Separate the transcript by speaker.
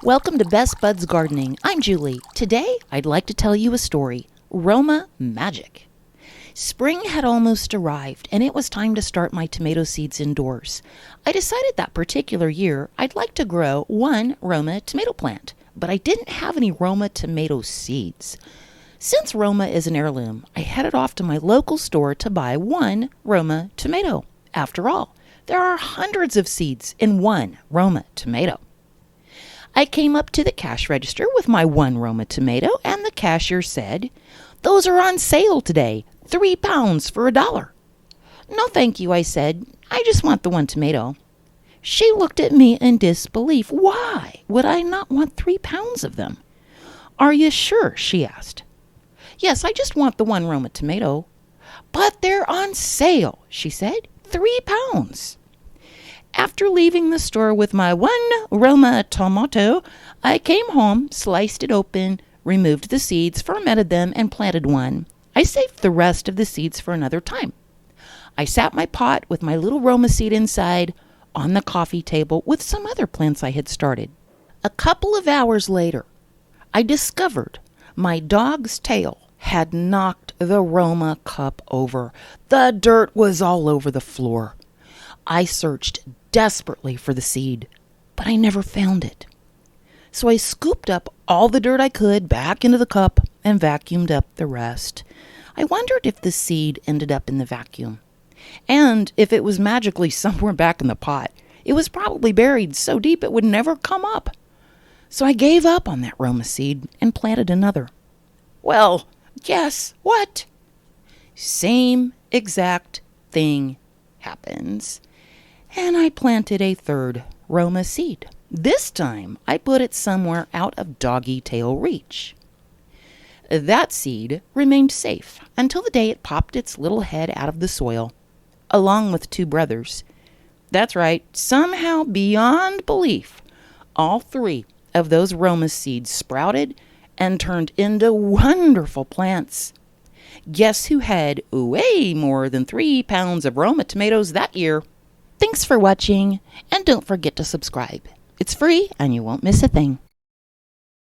Speaker 1: Welcome to Best Buds Gardening. I'm Julie. Today, I'd like to tell you a story, Roma Magic. Spring had almost arrived, and it was time to start my tomato seeds indoors. I decided that particular year I'd like to grow one Roma tomato plant, but I didn't have any Roma tomato seeds. Since Roma is an heirloom, I headed off to my local store to buy one Roma tomato. After all, there are hundreds of seeds in one Roma tomato. I came up to the cash register with my one Roma tomato, and the cashier said, "Those are on sale today, 3 pounds for $1. "No, thank you," I said. "I just want the one tomato." She looked at me in disbelief. "Why would I not want 3 pounds of them?" "Are you sure?" she asked. "Yes, I just want the one Roma tomato." "But they're on sale," she said. 3 pounds. After leaving the store with my one Roma tomato, I came home, sliced it open, removed the seeds, fermented them, and planted one. I saved the rest of the seeds for another time. I sat my pot with my little Roma seed inside on the coffee table with some other plants I had started. A couple of hours later, I discovered my dog's tail had knocked the Roma cup over. The dirt was all over the floor. I searched desperately for the seed, but I never found it. So I scooped up all the dirt I could back into the cup and vacuumed up the rest. I wondered if the seed ended up in the vacuum. And if it was magically somewhere back in the pot, it was probably buried so deep it would never come up. So I gave up on that Roma seed and planted another. Well, guess what? Same exact thing happens. And I planted a third Roma seed. This time, I put it somewhere out of doggy tail reach. That seed remained safe until the day it popped its little head out of the soil, along with 2 brothers. That's right, somehow beyond belief, all 3 of those Roma seeds sprouted and turned into wonderful plants. Guess who had way more than 3 pounds of Roma tomatoes that year? Thanks for watching, and don't forget to subscribe. It's free and you won't miss a thing.